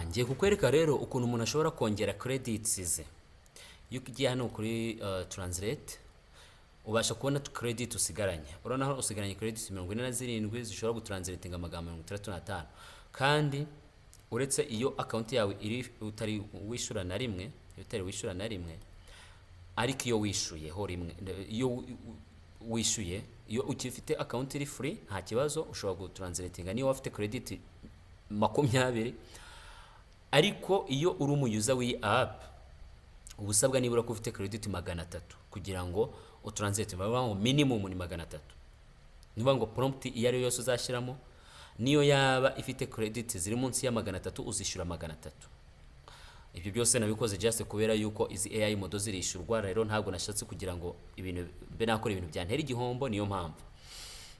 ngiye kukwereka rero ukuntu umuntu ashobora kongera credits ze. Iyo ugiye hano kuri translate ubasha kubona credit usigaranye. Urabona aho usigaranye credits 47 zishobora gutranslatinga amagambo 35. Kandi uretse iyo account yawe iri utari wishura na rimwe, ariko iyo wishuyeho rimwe, iyo wishuye, iyo ukifite account iri free nta kibazo ushobora gutranslatinga niyo wafite credit 20. Ariko iyo uri umuyuza w'iyi app ubusabwa nibura ko ufite credit 300 kugira ngo utranslate. Bavuga minimum ni 300. Niba ngo prompt iyo ari yose uzashyiramo niyo yaba ifite credit ziri munsi ya 300 uzishyura 300. Ibyo byose nabikoze just kubera yuko izi AI modo zirishurwa, rero ntabwo nashatse kugira ngo ibintu be nakora ibintu byantera igihombo, niyo mpamvu.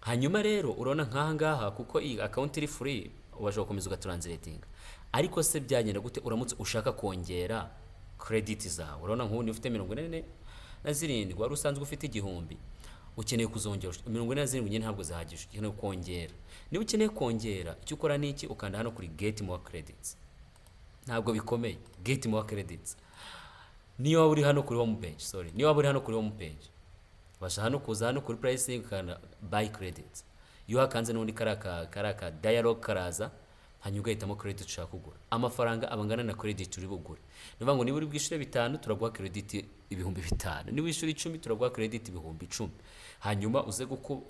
Hanyuma rero urabona nkaha ngaha kuko iyi account iri free ubasha gukomeza ugatranslating. Ariko se byagenda gute uramutse ushaka kongera credit zawe? Urabona nk'ubu ufite 47 wari usanzwe ufite igihumbi, ukeneye kuzongera 47 nyine ntabwo zahagije, ukeneye kongera. Niba ukeneye kongera icyo ukora ni iki? Ukanda hano kuri get more credits. Ntabwo bikomeye, get more credits. Niyo waba uri hano kuri home page, basha hano kuza hano kuri pricing kana buy credits. Iyo hakanze n'undi karaka dialogue karaza, hanyuma ugahitamo credit ushaka kugura. Amafaranga abangana na credit uri bugure. Niba ngo niba uri bwishyure 5 turaguha credit 5,000. Niba wishyura 10 turaguha credit 10,000. Hanyuma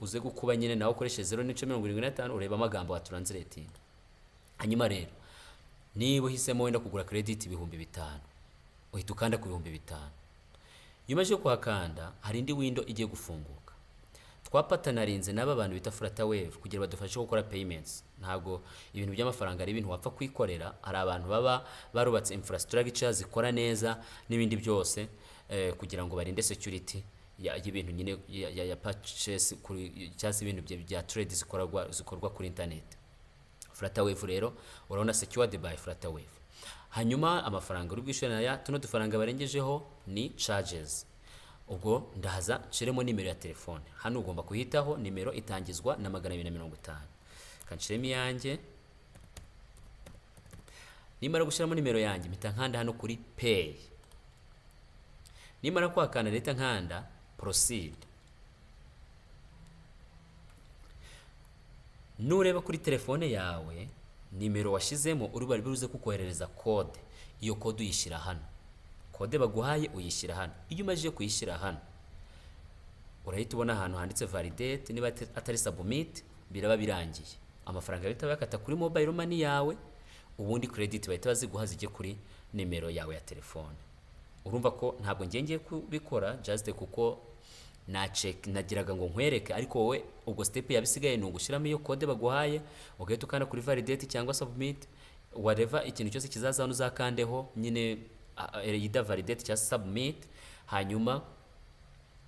uze gukuba nyine nawe ukoreshe 0.75 ureba amagambo wa translating. Hanyuma rero niba uhisemo wenda kugura credit 5,000 uhita ukanda ku 5,000. Yumaje kuhakanda hari indi window igiye gufunguka. Twapatanarinze n'aba bantu bita Flutterwave kugira badufashe gukora payments. Ntabwo ibintu by'amafaranga ari ibintu wapfa kwikorera. Hari abantu baba barubatse infrastructure zikora neza n'ibindi byose kugira ngo barinde security y'ibintu nyine ya purchase kuri cyase ibintu bya trade zikorwa kuri internet. Flutterwave rero urabona secured by Flutterwave. Hanyuma amafaranga uri bwishyura naya tuno dufaranga barengejeho ni charges. Ubwo ndahaza nshiremo nimero ya telefone. Hano ugomba kuhitaho nimero itangizwa na 250. Kanshiremo yanjye. Nimara gushyiramo nimero yanjye mpita nkanda hano kuri pay. Nimara kwakana leta nkanda proceed. Nureba kuri telefone yawe nimero washizemo uri bari biruze kukoherereza code. Iyo code uyishyira hano. Code baguhaye uyishyira hano. Iyo umaze kuyishyira hano urahita ubona ahantu handitse validate. Niba atari submit biraba birangiye. Amafaranga bahita bakata kuri mobile money yawe, ubundi credit bahita baziguha zijye kuri nimero yawe ya telefone. Urumva ko ntabwo ngiye kubikora just kuko nagiraga ngo nkwereke, ariko wowe ubwo step yabisigaye ni ugushyiramo iyo code baguhaye ugahita ukanda kuri validate cyangwa submit, whatever ikintu cyose kizaza hano uzakandeho nyine yida validate cyangwa submit. Hanyuma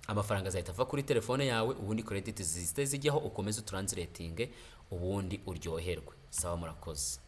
amafaranga azahita ava kuri telefone yawe, ubundi credit zihita zijyaho ukomeze utranslating, ubundi uryoherwe. Sawa, murakoze.